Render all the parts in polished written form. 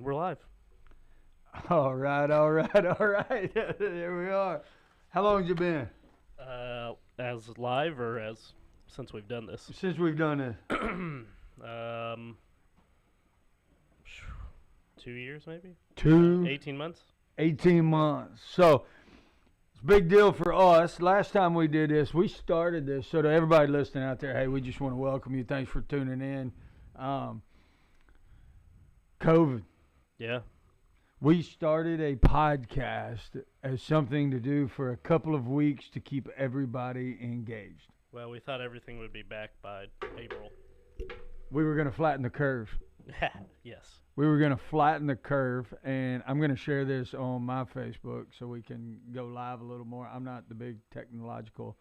We're live. All right, all right, all right. There we are. How long has it been As live or as since we've done this? since we've done this? um, 2 years maybe. Two, 18 months. 18 months. So it's a big deal for us. Last time we did this, we started this. So to everybody listening out there, hey, we just want to welcome you. Thanks for tuning in. COVID. Yeah. We started a podcast as something to do for a couple of weeks to keep everybody engaged. Well, we thought everything would be back by April. We were going to flatten the curve. Yes. We were going to flatten the curve, and I'm going to share this on my Facebook so we can go live a little more. I'm not the big technological.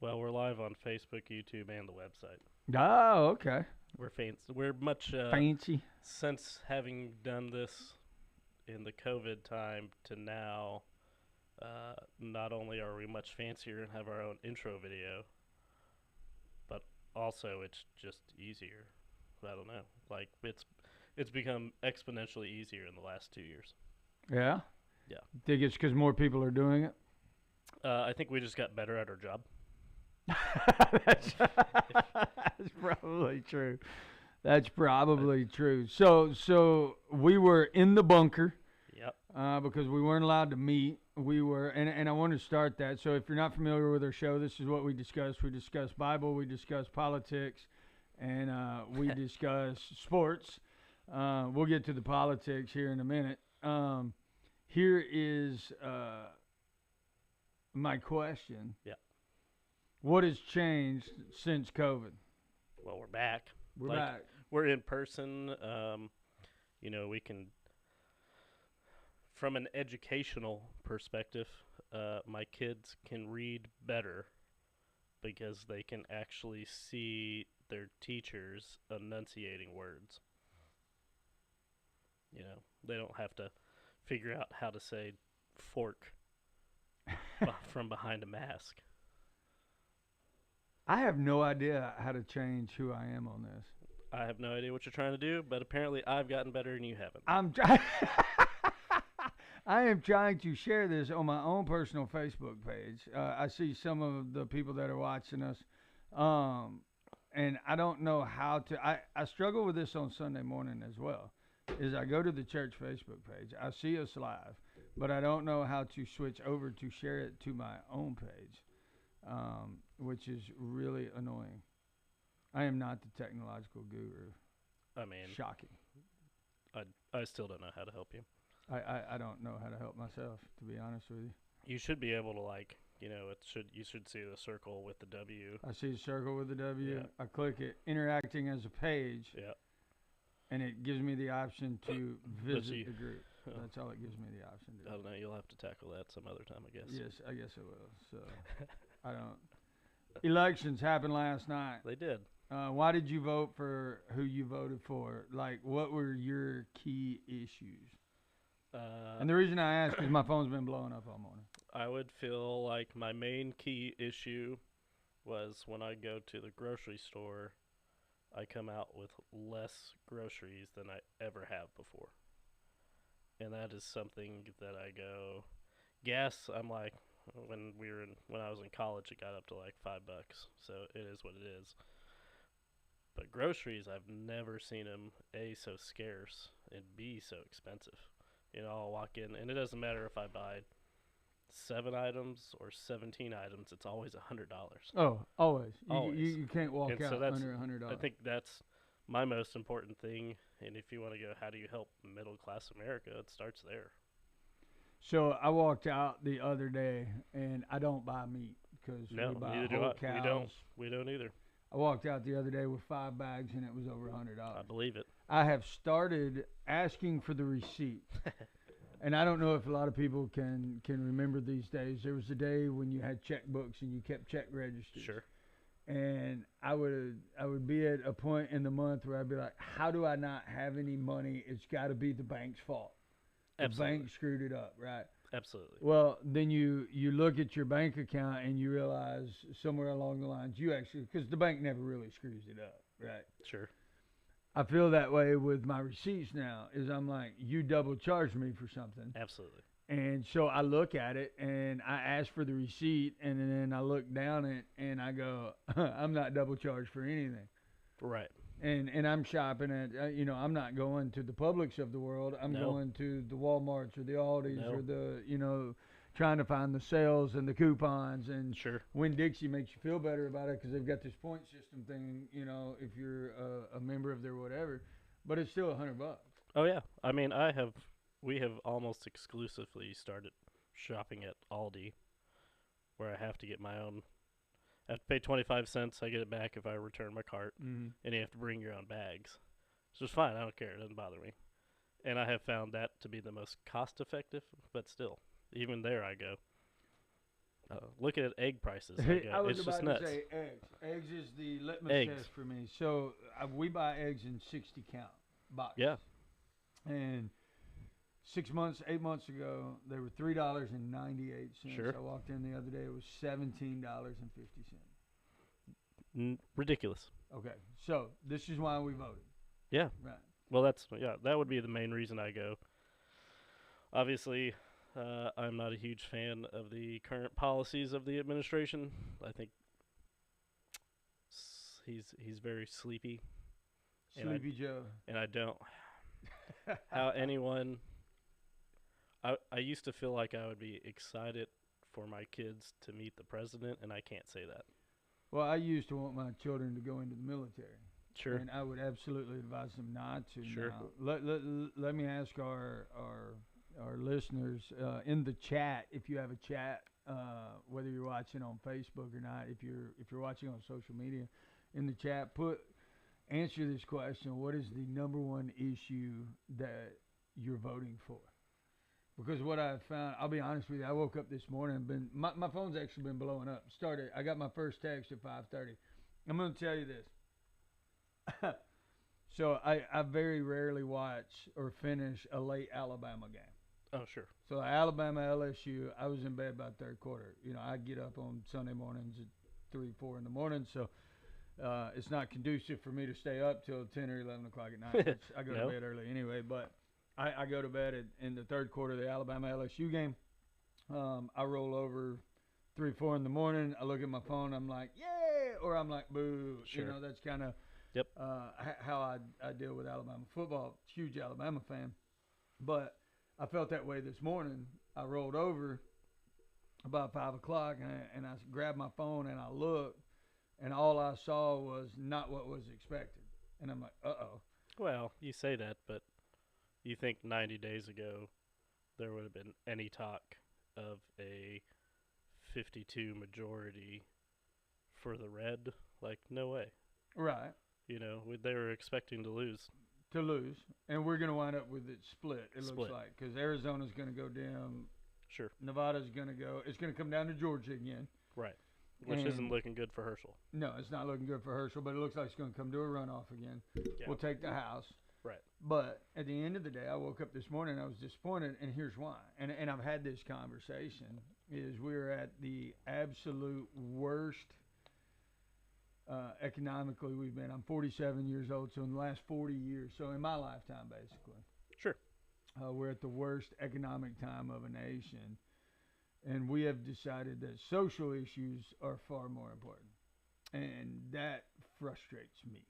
Well, we're live on Facebook, YouTube, and the website. Oh, okay. We're fancy. We're much Fancy. since having done this in the COVID time to now. Not only are we much fancier and have our own intro video, but also it's just easier. I don't know. Like it's become exponentially easier in the last 2 years. Yeah? Yeah. Think it's because more people are doing it? I think we just got better at our job. that's probably true. That's probably true. So we were in the bunker. Yep. Because we weren't allowed to meet. We were, and I want to start that. So if you're not familiar with our show, this is what we discuss. We discuss Bible, we discuss politics, and we discuss sports. We'll get to the politics here in a minute. Here is my question. Yeah. What has changed since COVID? Well, we're back. We're back. We're in person. We can. From an educational perspective, my kids can read better because they can actually see their teachers enunciating words. They don't have to figure out how to say fork from behind a mask. I have no idea how to change who I am on this. I have no idea what you're trying to do, but apparently I've gotten better and you haven't. I'm trying. I am trying to share this on my own personal Facebook page. I see some of the people that are watching us, and I don't know how to. I struggle with this on Sunday morning as well. Is I go to the church Facebook page, I see us live, but I don't know how to switch over to share it to my own page, which is really annoying. I am not the technological guru. I mean, shocking. I still don't know how to help you. I don't know how to help myself, to be honest with you. You should be able to you should see the circle with the W. I see a circle with the W. Yeah. I click it, interacting as a page. Yeah. And it gives me the option to visit the group. That's all it gives me the option to do. I don't know. You'll have to tackle that some other time, I guess. Yes, I guess I will. So I don't. Elections happened last night. They did. Why did you vote for who you voted for? Like, what were your key issues? And the reason I ask is my phone's been blowing up all morning. I would feel like my main key issue was when I go to the grocery store, I come out with less groceries than I ever have before. And that is something that I go, gas, I'm like, when I was in college, it got up to like $5. So it is what it is. But groceries, I've never seen them, A, so scarce, and B, so expensive. I'll walk in, and it doesn't matter if I buy 7 items or 17 items, it's always $100. Oh, always. Always. You can't walk And out so under $100. I think that's my most important thing. And if you want to go, how do you help middle class America? It starts there. So I walked out the other day, and I don't buy meat because we buy neither do whole I. cows. We don't either. I walked out the other day with 5 bags, and it was over $100. I believe it. I have started asking for the receipt. And I don't know if a lot of people can remember these days. There was a day when you had checkbooks and you kept check registers. Sure. And I would be at a point in the month where I'd be like, how do I not have any money? It's got to be the bank's fault. Absolutely. The bank screwed it up, right? Absolutely. Well, then you look at your bank account and you realize somewhere along the lines you actually, because the bank never really screws it up, right? Sure. I feel that way with my receipts now. Is I'm like, you double charged me for something, Absolutely. and so I look at it and I ask for the receipt, and then I look down it and I go, I'm not double charged for anything. Right. And I'm shopping at I'm not going to the Publix of the world. I'm No. going to the WalMarts or the Aldis No. or the trying to find the sales and the coupons. And Sure. Winn Dixie makes you feel better about it because they've got this point system thing. If you're a member of their whatever, but it's still $100. Oh yeah. I mean, we have almost exclusively started shopping at Aldi, where I have to get my own. I have to pay 25 cents. I get it back if I return my cart, Mm-hmm. and you have to bring your own bags. So it's fine. I don't care. It doesn't bother me. And I have found that to be the most cost effective. But still, even there, I go. Look at egg prices. I go, I was it's about just to nuts. say eggs. Eggs is the litmus Eggs. test for me. So we buy eggs in 60 count boxes. Yeah. And 6 months, 8 months ago, they were $3.98. Sure. I walked in the other day; it was $17.50. Ridiculous. Okay, so this is why we voted. Yeah. Right. Well, that would be the main reason I go. Obviously, I'm not a huge fan of the current policies of the administration. I think he's very sleepy, Sleepy Joe. and I don't how anyone. I used to feel like I would be excited for my kids to meet the president, and I can't say that. Well, I used to want my children to go into the military. Sure. And I would absolutely advise them not to. Sure. Now, let me ask our listeners in the chat, if you have a chat, whether you're watching on Facebook or not, if you're watching on social media, in the chat, answer this question: what is the number one issue that you're voting for? Because what I found, I'll be honest with you, I woke up this morning, my phone's actually been blowing up. I got my first text at 5:30. I'm going to tell you this. So I very rarely watch or finish a late Alabama game. Oh, sure. So Alabama LSU, I was in bed by third quarter. I get up on Sunday mornings at 3, 4 in the morning, so it's not conducive for me to stay up till 10 or 11 o'clock at night. Which I go No. to bed early anyway, but I go to bed in the third quarter of the Alabama LSU game. I roll over 3, 4 in the morning. I look at my phone. I'm like, yeah, or I'm like, boo. Sure. That's kind of Yep. how I deal with Alabama football. Huge Alabama fan, but I felt that way this morning. I rolled over about 5 o'clock, and I grabbed my phone and I looked, and all I saw was not what was expected. And I'm like, uh-oh. Well, you say that, but you think 90 days ago there would have been any talk of a 52 majority for the red? Like, no way. Right. They were expecting to lose. To lose. And we're going to wind up with it split, it Split. looks like. Because Arizona's going to go down. Sure. Nevada's going to go. It's going to come down to Georgia again. Right. Which isn't looking good for Herschel. No, it's not looking good for Herschel, but it looks like it's going to come to a runoff again. Yeah. We'll take the House. Right. But at the end of the day, I woke up this morning and I was disappointed, and here's why. And I've had this conversation, is we're at the absolute worst economically we've been. I'm 47 years old, so in the last 40 years, so in my lifetime basically. Sure. We're at the worst economic time of a nation, and we have decided that social issues are far more important, and that frustrates me.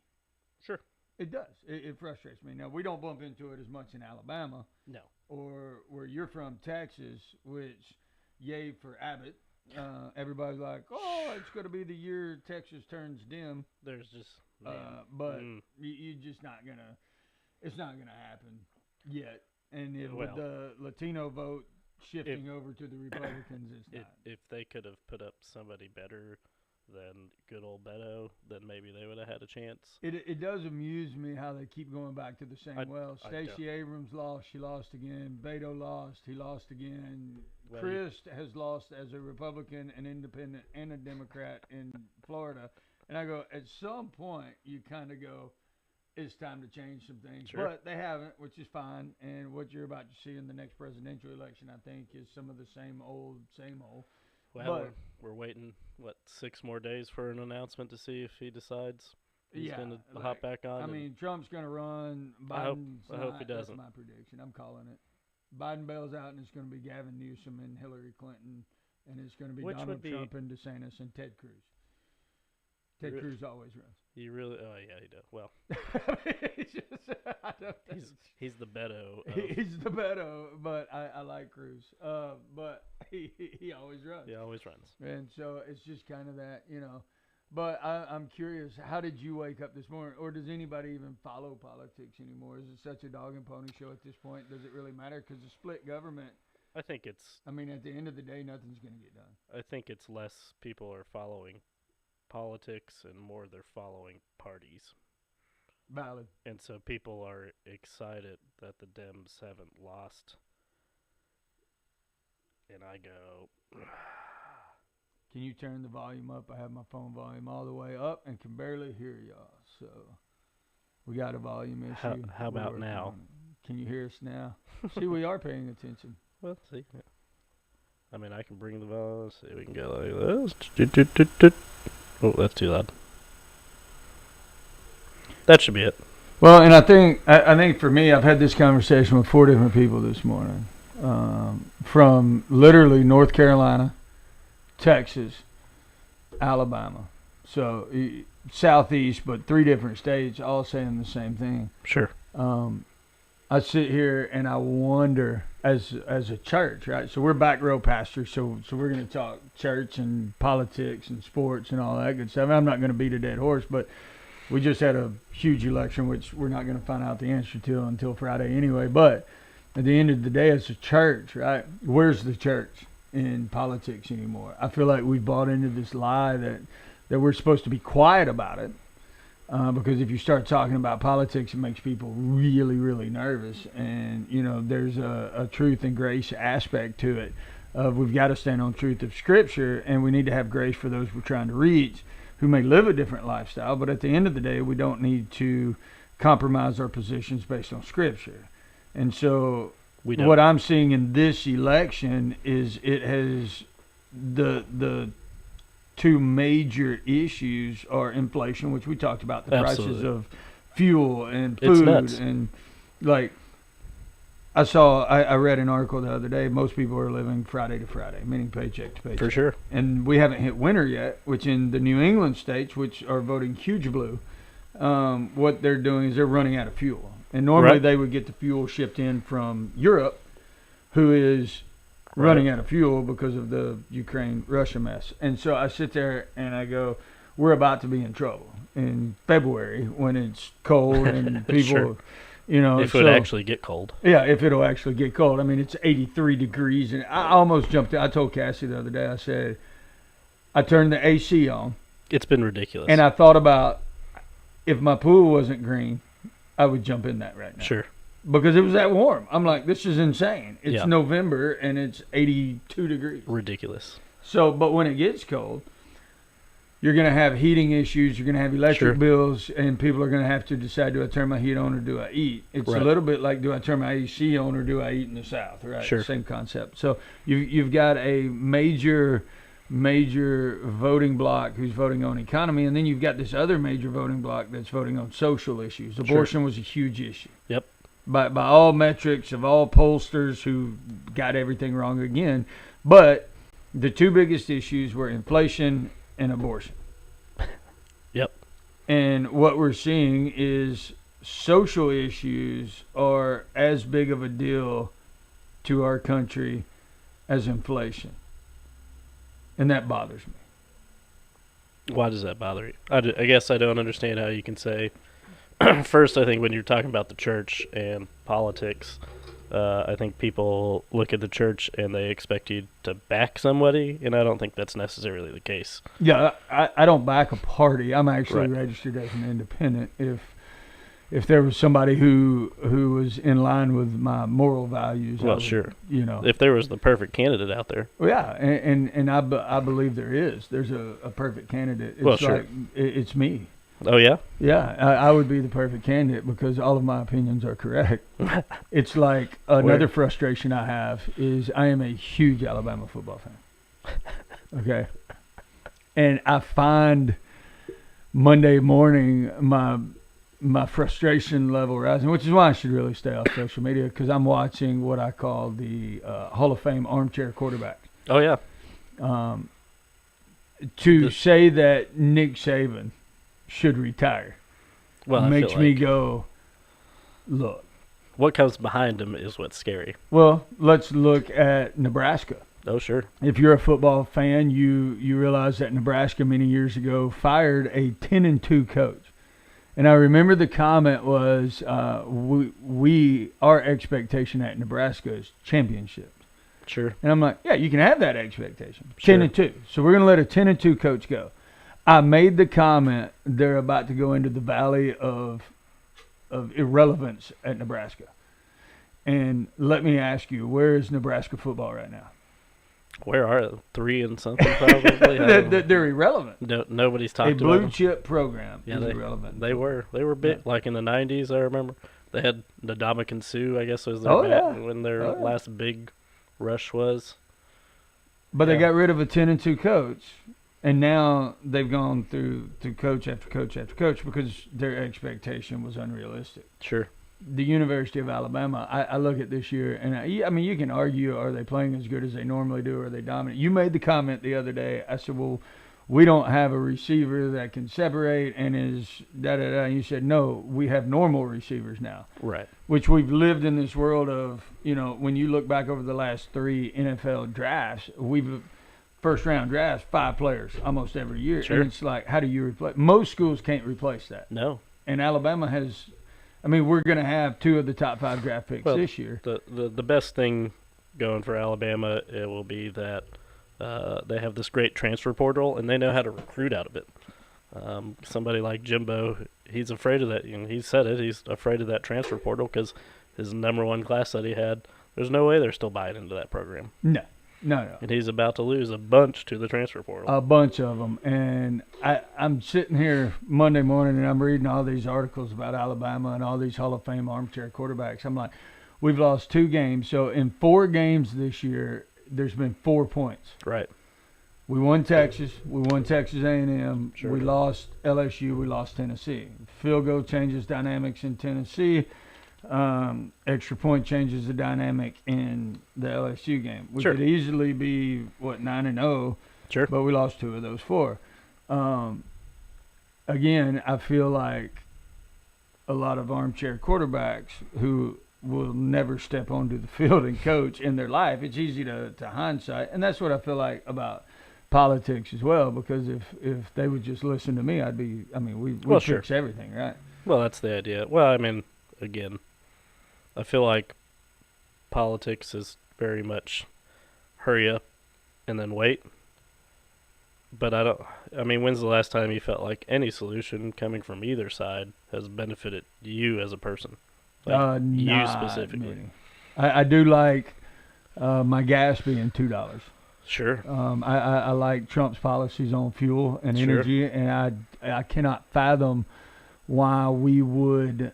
Sure. It does. It frustrates me. Now, we don't bump into it as much in Alabama No. or where you're from, Texas, which, yay for Abbott. Everybody's like, oh, it's going to be the year Texas turns dim. There's just. But you're just not going to, it's not going to happen yet. And with the Latino vote shifting over to the Republicans, it's not. If they could have put up somebody better than good old Beto, then maybe they would have had a chance. It does amuse me how they keep going back to the same well. Stacey Abrams lost, she lost again. Beto lost, he lost again. Well, Christ has lost as a Republican, an independent, and a Democrat in Florida. And I go, at some point, you kind of go, it's time to change some things. Sure. But they haven't, which is fine. And what you're about to see in the next presidential election, I think, is some of the same old, same old. Well, we're waiting, 6 more days for an announcement to see if he decides. He's going to hop back on. I mean, Trump's going to run. Biden's I hope he doesn't. That's my prediction. I'm calling it. Biden bails out, and it's going to be Gavin Newsom and Hillary Clinton, and it's going to be Donald Trump and DeSantis and Ted Cruz. Ted Cruz always runs. He really? Oh yeah, he does. Well, he's the Beto. He's the Beto, but I like Cruz. But he always runs. He always runs. And so it's just kind of that, you know. But I'm curious, how did you wake up this morning? Or does anybody even follow politics anymore? Is it such a dog and pony show at this point? Does it really matter? Because the split government, I think it's... I mean, at the end of the day, nothing's going to get done. I think it's less people are following politics and more they're following parties. Valid. And so people are excited that the Dems haven't lost. And I go... Can you turn the volume up? I have my phone volume all the way up and can barely hear y'all. So we got a volume issue. How about now? Can you hear us now? See, we are paying attention. Well, see. I mean, I can bring the volume. See, we can go like this. Oh, that's too loud. That should be it. Well, and I think for me, I've had this conversation with 4 different people this morning, from literally North Carolina, Texas, Alabama. So southeast, but 3 different states, all saying the same thing. Sure. I sit here and I wonder, as a church, right? So we're back row pastors, so we're going to talk church and politics and sports and all that good stuff. I'm not going to beat a dead horse, but we just had a huge election, which we're not going to find out the answer to until Friday anyway. But at the end of the day, as a church, right? Where's the church in politics anymore? I feel like we bought into this lie that we're supposed to be quiet about it, because if you start talking about politics, it makes people really, really nervous. And you know, there's a truth and grace aspect to it. We've got to stand on truth of Scripture, and we need to have grace for those we're trying to reach, who may live a different lifestyle. But at the end of the day, we don't need to compromise our positions based on Scripture. And so what I'm seeing in this election is it has the 2 major issues are inflation, which we talked about, the prices of fuel and food. And like I read an article the other day, most people are living Friday to Friday, meaning paycheck to paycheck. For sure. And we haven't hit winter yet, which in the New England states, which are voting huge blue, what they're doing is they're running out of fuel. And normally they would get the fuel shipped in from Europe, who is running out of fuel because of the Ukraine-Russia mess. And so I sit there and I go, we're about to be in trouble in February when it's cold and people, sure. You know. If it would actually get cold. Yeah, if it'll actually get cold. I mean, it's 83 degrees. And I almost jumped in. I told Cassie the other day, I said, I turned the AC on. It's been ridiculous. And I thought about, if my pool wasn't green, I would jump in that right now. Sure. Because it was that warm. I'm like, this is insane. It's November and it's 82 degrees. Ridiculous. So, but when it gets cold, you're going to have heating issues. You're going to have electric bills, and people are going to have to decide, do I turn my heat on or do I eat? It's a little bit like, do I turn my AC on or do I eat in the South? Right? Sure. Same concept. So you've got a major voting bloc who's voting on economy, and then you've got this other major voting bloc that's voting on social issues. Abortion was a huge issue. Yep. By all metrics of all pollsters who got everything wrong again. But the 2 biggest issues were inflation and abortion. Yep. And what we're seeing is social issues are as big of a deal to our country as inflation. And that bothers me. Why does that bother you? I guess I don't understand how you can say... First, I think when you're talking about the church and politics, I think people look at the church and they expect you to back somebody, and I don't think that's necessarily the case. Yeah, I don't back a party. I'm actually registered as an independent. If there was somebody who was in line with my moral values, well, sure. You know, if there was the perfect candidate out there. Well, yeah, and I believe there is. There's a perfect candidate. It's sure. It's me. Oh, yeah? Yeah, I would be the perfect candidate because all of my opinions are correct. It's like another frustration I have is I am a huge Alabama football fan. Okay? And I find Monday morning, my frustration level rising, which is why I should really stay off social media because I'm watching what I call the Hall of Fame armchair quarterback. Oh yeah. Um, to say that Nick Saban should retire makes me go, look. What comes behind him is what's scary. Well, let's look at Nebraska. Oh sure. If you're a football fan, you realize that Nebraska many years ago fired a 10-2 coach. And I remember the comment was, our expectation at Nebraska is championship. Sure. And I'm like, yeah, you can have that expectation. Sure. 10-2. So we're going to let a 10-2 coach go. I made the comment they're about to go into the valley of irrelevance at Nebraska. And let me ask you, where is Nebraska football right now? Where are they? 3 and something probably? They're irrelevant. No, nobody's talked about them. A blue chip program is irrelevant. They were big, like in the 90s, I remember. They had Ndamukong Suh, I guess was their when their last big rush was. But they got rid of a 10-2 coach, and now they've gone through coach after coach after coach because their expectation was unrealistic. Sure. The University of Alabama, I look at this year, and I mean, you can argue, are they playing as good as they normally do, or are they dominant? You made the comment the other day. I said, well, we don't have a receiver that can separate and is da-da-da. And you said, no, we have normal receivers now. Right. Which we've lived in this world of, when you look back over the last 3 NFL drafts, first-round drafts, 5 players almost every year. Sure. And it's like, how do you replace? Most schools can't replace that. No. And Alabama has... I mean, we're going to have 2 of the top 5 draft picks this year. The best thing going for Alabama, it will be that they have this great transfer portal, and they know how to recruit out of it. Somebody like Jimbo, he's afraid of that. He said it. He's afraid of that transfer portal because his number 1 class that he had, there's no way they're still buying into that program. No. And he's about to lose a bunch to the transfer portal. A bunch of them. And I'm sitting here Monday morning and I'm reading all these articles about Alabama and all these Hall of Fame armchair quarterbacks. I'm like, we've lost 2 games. So in 4 games this year, there's been 4 points. Right. We won Texas. We won Texas A&M. Sure. We lost LSU. We lost Tennessee. Field goal changes dynamics in Tennessee. Extra point changes the dynamic in the LSU game. We could easily be 9-0, sure, but we lost 2 of those 4. Again, I feel like a lot of armchair quarterbacks who will never step onto the field and coach in their life. It's easy to hindsight, and that's what I feel like about politics as well. Because if they would just listen to me, we fix everything, right? Well, that's the idea. Well, I mean, again, I feel like politics is very much hurry up and then wait. But when's the last time you felt like any solution coming from either side has benefited you as a person? Like you specifically. I do like my gas being $2. Sure. I like Trump's policies on fuel and energy, and I cannot fathom why we would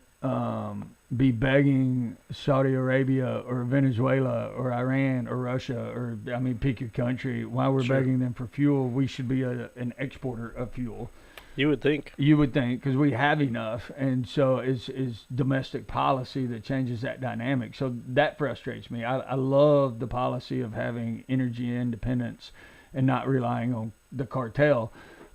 be begging Saudi Arabia or Venezuela or Iran or Russia or pick your country. Why we're begging them for fuel? We should be an exporter of fuel. You would think. You would think, because we have enough, and so it's domestic policy that changes that dynamic. So that frustrates me. I love the policy of having energy independence and not relying on the cartel.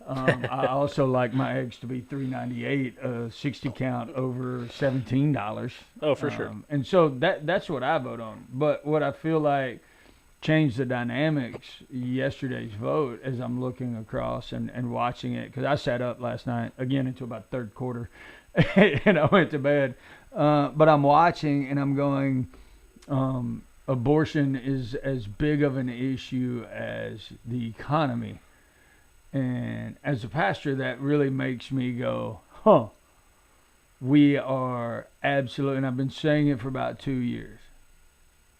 I also like my eggs to be $3.98, 60 count over $17. Oh, for sure. And so that's what I vote on. But what I feel like changed the dynamics yesterday's vote as I'm looking across and watching it, because I sat up last night again until about third quarter and I went to bed. But I'm watching and I'm going, abortion is as big of an issue as the economy. And as a pastor, that really makes me go, we are absolutely, and I've been saying it for about 2 years,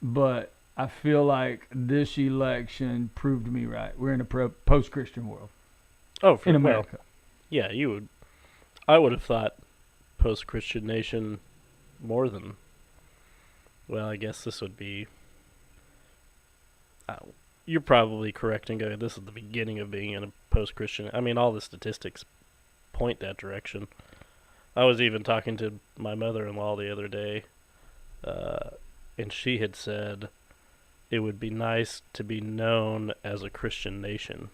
but I feel like this election proved me right. We're in a post-Christian world. Oh, in America. Well, yeah, you would. I would have thought post-Christian nation more than. Well, I guess this would be. You're probably correct in going, this is the beginning of being in a post-Christian. I mean, all the statistics point that direction. I was even talking to my mother-in-law the other day, and she had said it would be nice to be known as a Christian nation.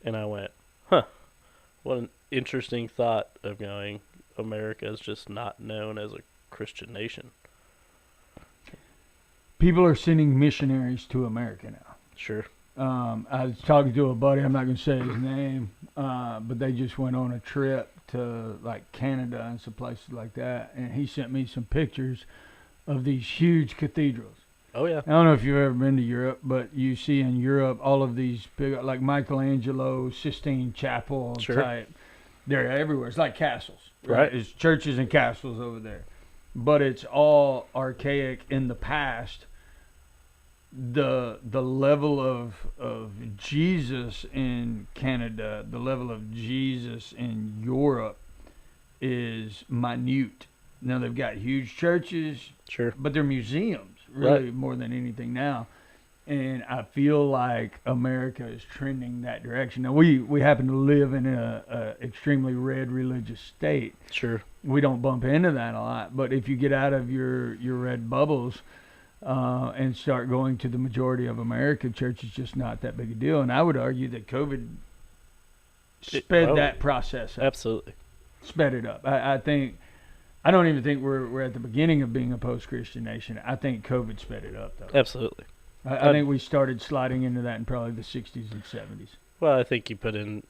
And I went, huh, what an interesting thought of going, America is just not known as a Christian nation. People are sending missionaries to America now. Sure. I was talking to a buddy, I'm not going to say his name, but they just went on a trip to like Canada and some places like that. And he sent me some pictures of these huge cathedrals. Oh, yeah. I don't know if you've ever been to Europe, but you see in Europe all of these big, like Michelangelo, Sistine Chapel type. They're everywhere. It's like castles. Right. It's churches and castles over there. But it's all archaic in the past. The level of Jesus in Canada, the level of Jesus in Europe is minute. Now they've got huge churches, Sure. but they're museums really more than anything now. And I feel like America is trending that direction. Now we happen to live in a extremely red religious state. Sure. We don't bump into that a lot, but if you get out of your red bubbles and start going to the majority of America, church is just not that big a deal. And I would argue that COVID sped that process up. Absolutely. Sped it up. I don't even think we're at the beginning of being a post-Christian nation. I think COVID sped it up, though. Absolutely. I think we started sliding into that in probably the 60s and 70s. Well, I think you put in,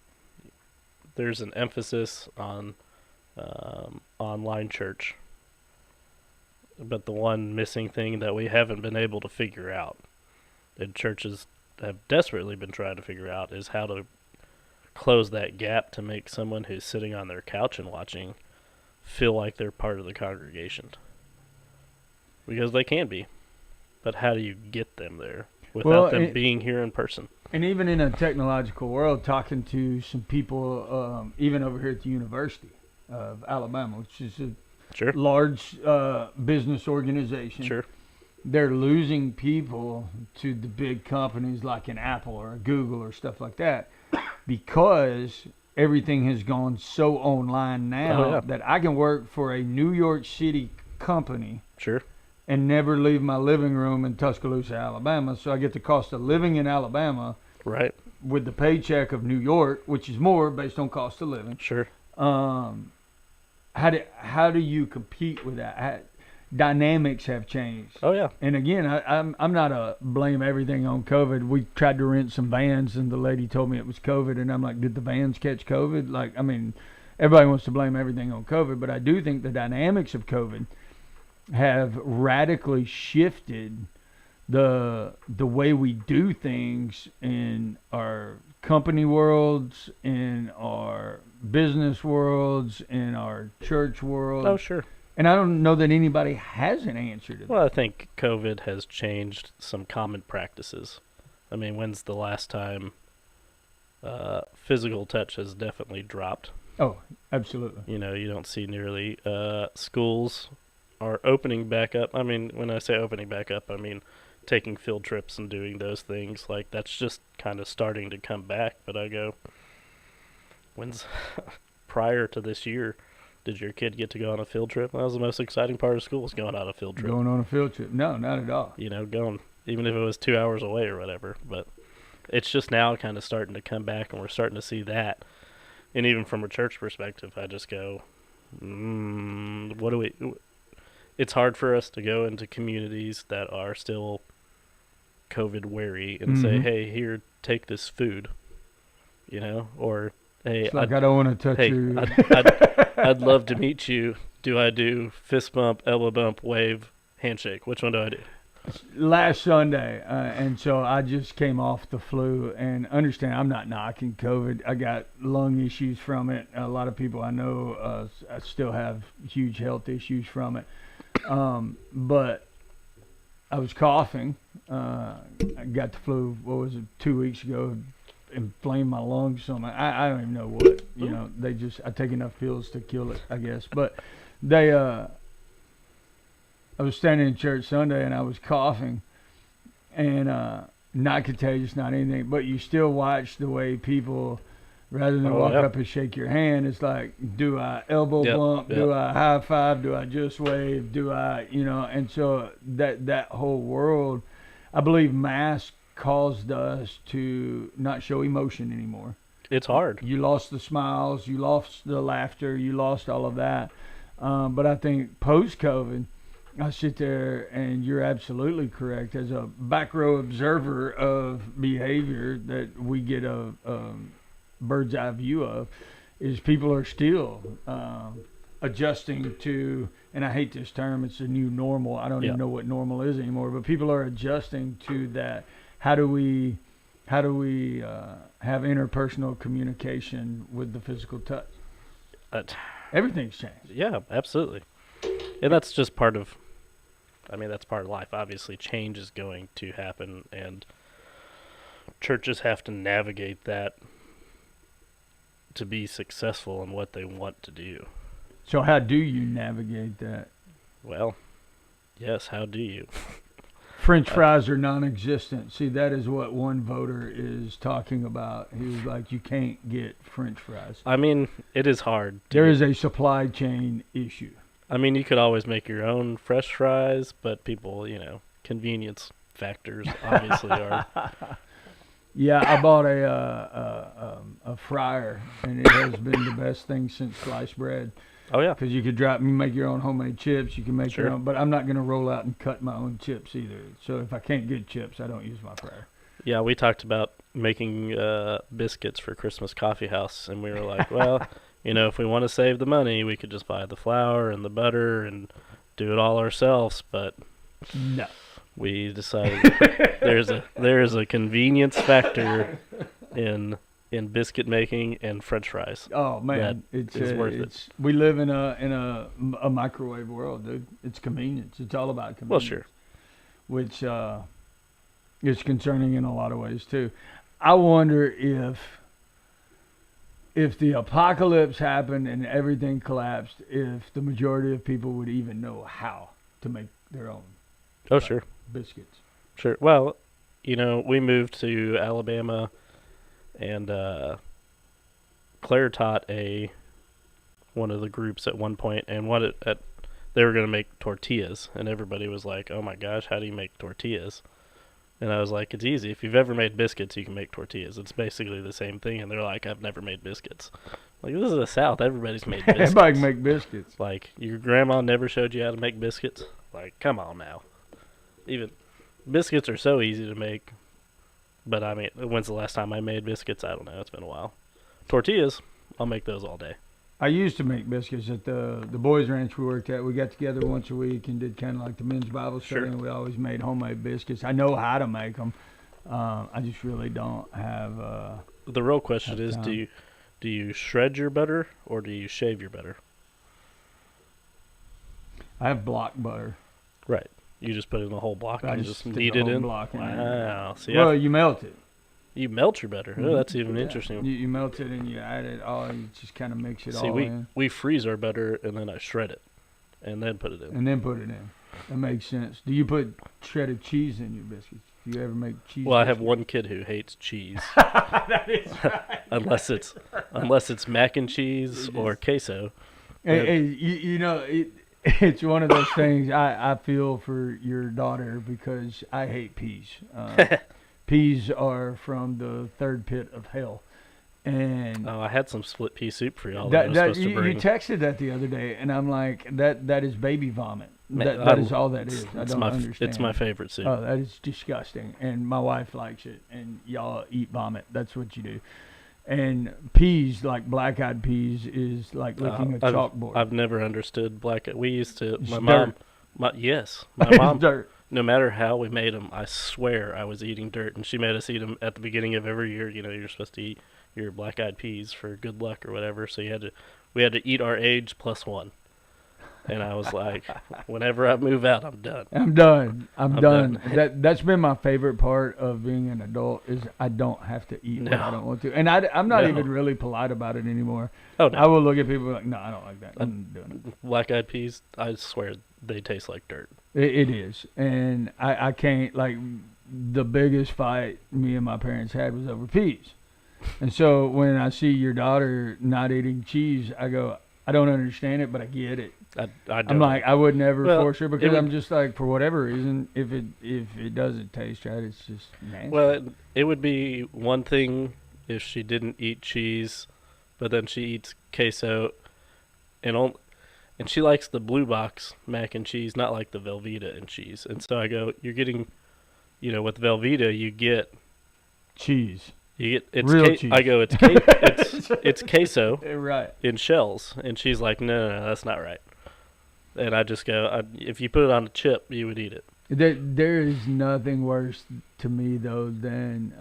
there's an emphasis on online church. But the one missing thing that we haven't been able to figure out, and churches have desperately been trying to figure out, is how to close that gap to make someone who's sitting on their couch and watching feel like they're part of the congregation. Because they can be. But how do you get them there without them being here in person? And even in a technological world, talking to some people, even over here at the University of Alabama, which is a large business organization. Sure. They're losing people to the big companies like an Apple or a Google or stuff like that because everything has gone so online now that I can work for a New York City company. Sure. And never leave my living room in Tuscaloosa, Alabama. So I get the cost of living in Alabama. Right. With the paycheck of New York, which is more based on cost of living. Sure. How do you compete with that? Dynamics have changed. Oh yeah. And again, I'm not a blame everything on COVID. We tried to rent some vans, and the lady told me it was COVID, and I'm like, did the vans catch COVID? Like, I mean, everybody wants to blame everything on COVID, but I do think the dynamics of COVID have radically shifted the way we do things in our company worlds, in our business worlds, in our church world. Oh, sure. And I don't know that anybody has an answer to that. Well, I think COVID has changed some common practices. I mean, when's the last time physical touch has definitely dropped? Oh, absolutely. You know, you don't see nearly schools are opening back up. I mean, when I say opening back up, I mean taking field trips and doing those things. Like, that's just kind of starting to come back. But I go, when's prior to this year, did your kid get to go on a field trip? That was the most exciting part of school, was going on a field trip. Going on a field trip? No, not at all. You know, going, even if it was 2 hours away or whatever. But it's just now kind of starting to come back, and we're starting to see that. And even from a church perspective, I just go, what do we... It's hard for us to go into communities that are still COVID wary and say, hey, here, take this food, you know, or hey, it's like I don't want to touch you. I'd love to meet you. Do I do fist bump, elbow bump, wave, handshake? Which one do I do? Last Sunday, and so I just came off the flu, and understand I'm not knocking COVID. I got lung issues from it. A lot of people I know I still have huge health issues from it. But I was coughing. I got the flu, 2 weeks ago, inflamed my lungs. So I don't even know what, you know, I take enough pills to kill it, I guess. But I was standing in church Sunday and I was coughing, and not contagious, not anything, but you still watch the way people Rather than Oh, walk yeah. up and shake your hand, it's like, do I elbow Yep, bump? yep. Do I high five? Do I just wave? Do I, And so that whole world, I believe, masks caused us to not show emotion anymore. It's hard. You lost the smiles, you lost the laughter, you lost all of that. But I think post COVID, I sit there and you're absolutely correct. As a back row observer of behavior that we get a bird's eye view of, is people are still adjusting to, and I hate this term, it's a new normal. I don't even know what normal is anymore, but people are adjusting to that. How do we have interpersonal communication with the physical touch? Everything's changed. Yeah, absolutely. And that's just part of, that's part of life. Obviously, change is going to happen, and churches have to navigate that to be successful in what they want to do. So how do you navigate that? Well, yes, how do you? French fries are non-existent. See, that is what one voter is talking about. He was like, you can't get French fries. It is hard. There is a supply chain issue. You could always make your own fresh fries, but people, convenience factors obviously are. Yeah, I bought a fryer, and it has been the best thing since sliced bread. Oh yeah, because you could make your own homemade chips. You can make your own, but I'm not going to roll out and cut my own chips either. So if I can't get chips, I don't use my fryer. Yeah, we talked about making biscuits for Christmas Coffee House, and we were like, well, if we want to save the money, we could just buy the flour and the butter and do it all ourselves. But no, we decided there is a convenience factor in biscuit making and French fries. Oh man, it's worth it. We live in a microwave world, dude. It's convenience. It's all about convenience. Well, sure. Which is concerning in a lot of ways too. I wonder if the apocalypse happened and everything collapsed, if the majority of people would even know how to make their own. Oh, sure. Biscuits. Sure. Well, we moved to Alabama, and Claire taught one of the groups at one point, and they were going to make tortillas, and everybody was like, "Oh my gosh, how do you make tortillas?" And I was like, "It's easy. If you've ever made biscuits, you can make tortillas. It's basically the same thing." And they're like, "I've never made biscuits." Like, this is the South. Everybody's made biscuits. Everybody can make biscuits. Like, your grandma never showed you how to make biscuits? Like, come on now. Even biscuits are so easy to make. But when's the last time I made biscuits? I don't know. It's been a while. Tortillas, I'll make those all day. I used to make biscuits at the boys' ranch we worked at. We got together once a week and did kind of like the men's Bible study, and we always made homemade biscuits. I know how to make them. I just really don't have. The real question is, do you shred your butter or do you shave your butter? I have block butter. Right. You just put it in a whole block and just knead it in? Block wow. See, well, you melt it. You melt your butter. Oh, that's even interesting. You melt it and you add it all. You just kind of mix it all in. We freeze our butter and then I shred it and then put it in. That makes sense. Do you put shredded cheese in your biscuits? Do you ever make cheese? Well, biscuits? I have one kid who hates cheese. That is right. unless it's mac and cheese or queso. Hey, it's one of those things. I feel for your daughter because I hate peas. Peas are from the third pit of hell. And I had some split pea soup for y'all. You texted that the other day, and I'm like, that is baby vomit. That is all that is. I don't understand. It's my favorite soup. Oh, that is disgusting. And my wife likes it, and y'all eat vomit. That's what you do. And peas, like black-eyed peas, is like licking a chalkboard. I've never understood black-eyed. We used to. It's my dirt. mom. My mom. Dirt. No matter how we made them, I swear I was eating dirt, and she made us eat them at the beginning of every year. You're supposed to eat your black-eyed peas for good luck or whatever. So we had to eat our age plus one. And I was like, whenever I move out, I'm done. I'm done. That's been my favorite part of being an adult is I don't have to eat what I don't want to. And I'm not even really polite about it anymore. Oh, no. I will look at people like, no, I don't like that. I'm doing it. Black-eyed peas, I swear they taste like dirt. It is. And I can't, like, the biggest fight me and my parents had was over peas. And so when I see your daughter not eating cheese, I go, I don't understand it, but I get it. I don't. I'm like, I would never Well, force her it because would- I'm just like, for whatever reason, if it doesn't taste right, it's just nasty. Well, it would be one thing if she didn't eat cheese, but then she eats queso, and and she likes the blue box mac and cheese, not like the Velveeta and cheese. And so I go, you're getting, with Velveeta, Cheese, it's real cheese. I go, it's queso Right. in shells, and she's like, no, that's not right. And I just go, if you put it on a chip, you would eat it. There is nothing worse to me though than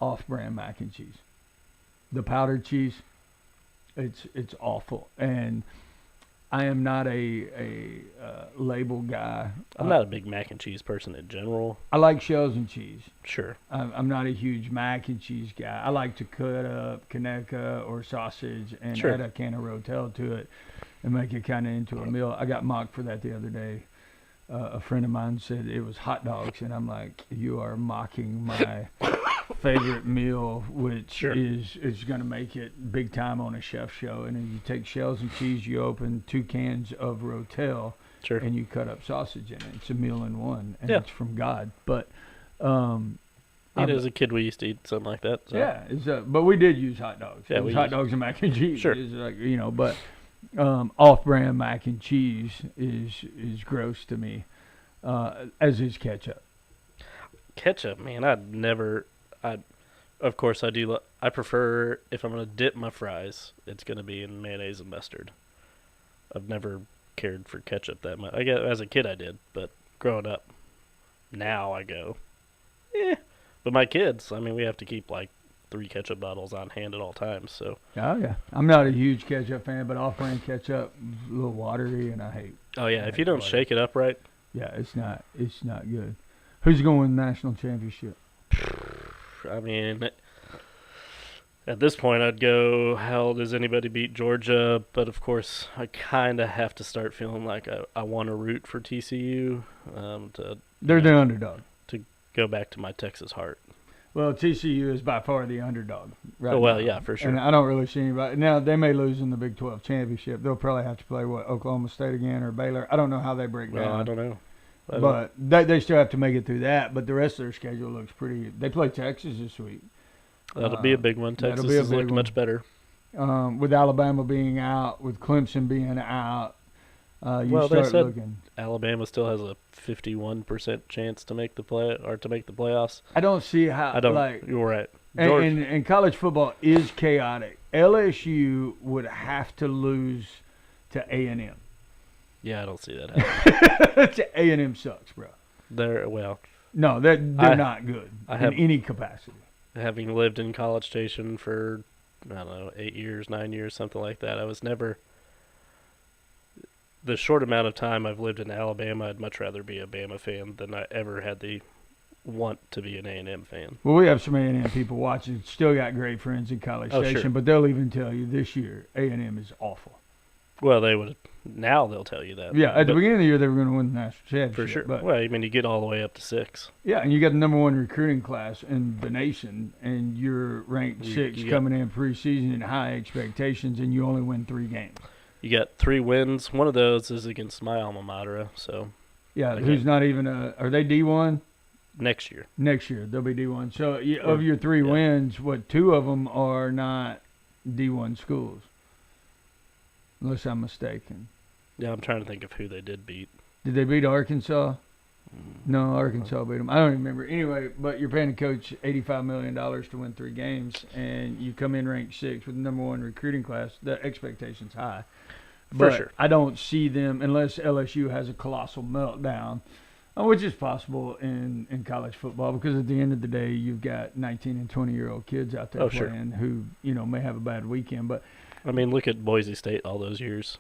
off-brand mac and cheese. The powdered cheese, it's awful, and I am not a label guy. I'm not a big mac and cheese person in general. I like shells and cheese. Sure. I'm not a huge mac and cheese guy. I like to cut up Kaneka or sausage and Sure. add a can of Rotel to it and make it kind of into a meal. I got mocked for that the other day. A friend of mine said it was hot dogs, and I'm like, you are mocking my favorite meal, which Sure. is going to make it big time on a chef show. And then you take shells and cheese, you open 2 cans of Rotel, Sure. and you cut up sausage in it. It's a meal in one, and Yeah. it's from God. But As a kid, we used to eat something like that. So. yeah, but we did use hot dogs. Yeah, it was we hot used- dogs and mac and cheese. Sure. It's like, but off-brand mac and cheese is gross to me, as is ketchup. Ketchup, man, of course I do. I prefer, if I'm gonna dip my fries, it's gonna be in mayonnaise and mustard. I've never cared for ketchup that much. I guess as a kid I did, but growing up, now I go, eh. But my kids, I mean, we have to keep like 3 ketchup bottles on hand at all times. So Oh yeah, I'm not a huge ketchup fan, but off-brand ketchup is a little watery, and I hate. oh yeah, I if hate you don't water. shake it up right, Yeah, it's not good. Who's going to win the national championship? I mean, at this point, I'd go, how does anybody beat Georgia? But of course, I kind of have to start feeling like I want to root for TCU to They're the underdog. go back to my Texas heart. Well, TCU is by far the underdog. Right Oh, well, now. yeah, for sure. And I don't really see anybody. Now, they may lose in the Big 12 championship. They'll probably have to play, Oklahoma State again or Baylor. I don't know how they break Well, down. I don't know. But they still have to make it through that. But the rest of their schedule looks pretty. They play Texas this week. That'll be a big one. that'll Texas be a has big looked one. much better. With Alabama being out, with Clemson being out, you Well, they start said- looking. Alabama still has a 51% chance to make the playoffs. I don't see how. I don't. Like, You're right. and college football is chaotic. LSU would have to lose to A&M. Yeah, I don't see that happening. A&M sucks, bro. Well, No, they're I- not good I in have- any capacity. having lived in College Station for, I don't know, 8 years, 9 years, something like that, I was never. The short amount of time I've lived in Alabama, I'd much rather be a Bama fan than I ever had the want to be an A&M fan. Well, we have some A&M people watching. Still got great friends in College Oh, Station, sure. but they'll even tell you this year A&M is awful. Well, they would. Now they'll tell you that. Yeah, at the But beginning of the year they were going to win the national championship. for sure. But Well, I mean, you get all the way up to 6. yeah, and you got the number 1 recruiting class in the nation, and you're ranked You- 6 you got- coming in preseason and high expectations, and you only win 3 games. You got 3 wins. One of those is against my alma mater. So Yeah, Okay. who's not even are they D1? next year, Next year they'll be D1. So of your 3 yeah. wins, 2 of them are not D1 schools, unless I'm mistaken. yeah, I'm trying to think of who they did beat. Did they beat Arkansas? No, Arkansas beat them. I don't even remember. Anyway, but you're paying a coach $85 million to win 3 games, and you come in ranked 6 with the number 1 recruiting class. The expectation's high. For But sure. I don't see them, unless LSU has a colossal meltdown, which is possible in college football, because at the end of the day, you've got 19 and 20-year-old kids out there Oh, sure. playing who, may have a bad weekend. But, I mean, look at Boise State all those years.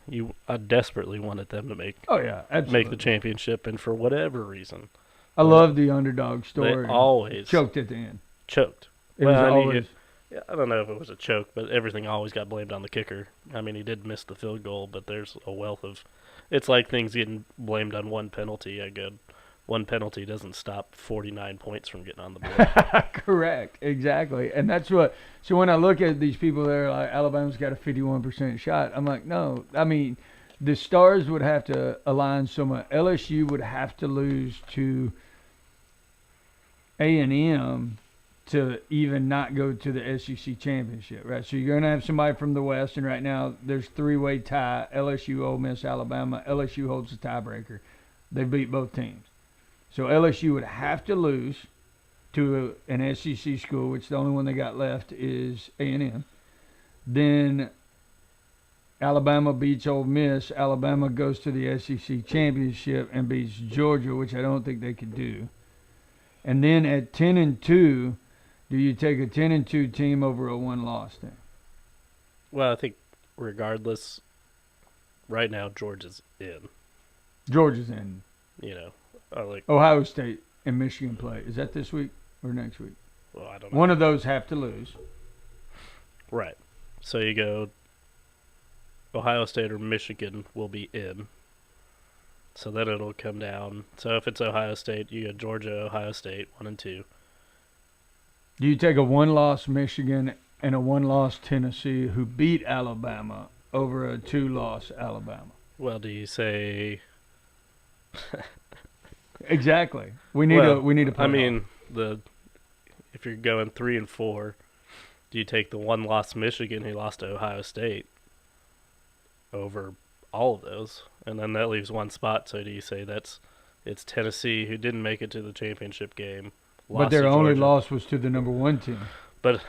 I desperately wanted them to make oh, yeah, absolutely. the championship, and for whatever reason, I love the underdog story. they always Choked at the end. choked. It Well, was I mean, always. Yeah, I don't know if it was a choke, but everything always got blamed on the kicker. I mean, he did miss the field goal, but there's a wealth of. It's like things getting blamed on one penalty. I go, one penalty doesn't stop 49 points from getting on the board. Correct. Exactly. And that's what. So when I look at these people that are like, Alabama's got a 51% shot, I'm like, no. I mean, the stars would have to align so much. LSU would have to lose to A&M to even not go to the SEC championship, right? So you're going to have somebody from the West, and right now there's three-way tie: LSU, Ole Miss, Alabama. LSU holds the tiebreaker. They beat both teams. So LSU would have to lose to an SEC school, which the only one they got left is A&M. Then Alabama beats Ole Miss. Alabama goes to the SEC championship and beats Georgia, which I don't think they could do. And then at 10-2, do you take a 10-2 team over a one-loss team? Well, I think regardless, right now Georgia's in. Georgia's in. You know, like Ohio State and Michigan play. Is that this week or next week? well, I don't know. One of those have to lose. Right. So you go Ohio State or Michigan will be in. So then it'll come down. So if it's Ohio State, you go Georgia, Ohio State, 1 and 2. Do you take a one-loss Michigan and a one-loss Tennessee who beat Alabama over a two-loss Alabama? Well, do you say Exactly. We need a play. I mean, if you're going 3 and 4, do you take the one-loss Michigan who lost to Ohio State over all of those? And then that leaves one spot. So do you say it's Tennessee who didn't make it to the championship game, but their only loss was to the number one team. But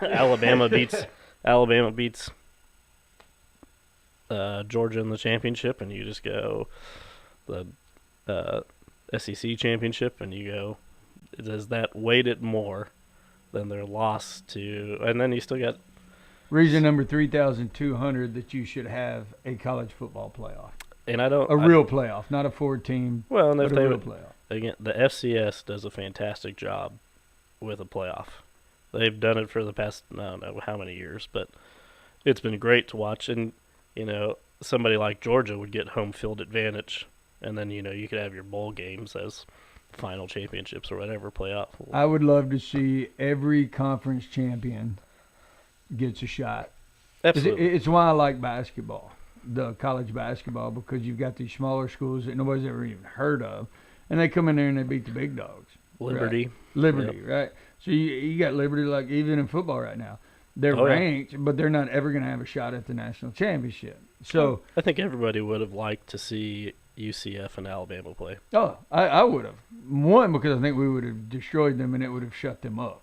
Alabama beats Georgia in the championship, and you just go the SEC championship, and you go, does that weight it more than their loss to? And then you still got reason number 3,200 that you should have a college football playoff. And I don't real playoff, not a 4-team. Well, and if but they a real would, playoff. Again, the FCS does a fantastic job with a playoff. They've done it for the past I don't know how many years, but it's been great to watch. And you know, somebody like Georgia would get home field advantage, and then you know you could have your bowl games as final championships or whatever playoff. I would love to see every conference champion gets a shot. Absolutely, it's why I like basketball, the college basketball, because you've got these smaller schools that nobody's ever even heard of, and they come in there and they beat the big dogs. Liberty, right? Liberty, yep. Right? So you got Liberty, like even in football right now, they're ranked, but they're not ever going to have a shot at the national championship. So I think everybody would have liked to see UCF and Alabama play. Oh, I would have. One, because I think we would have destroyed them and it would have shut them up.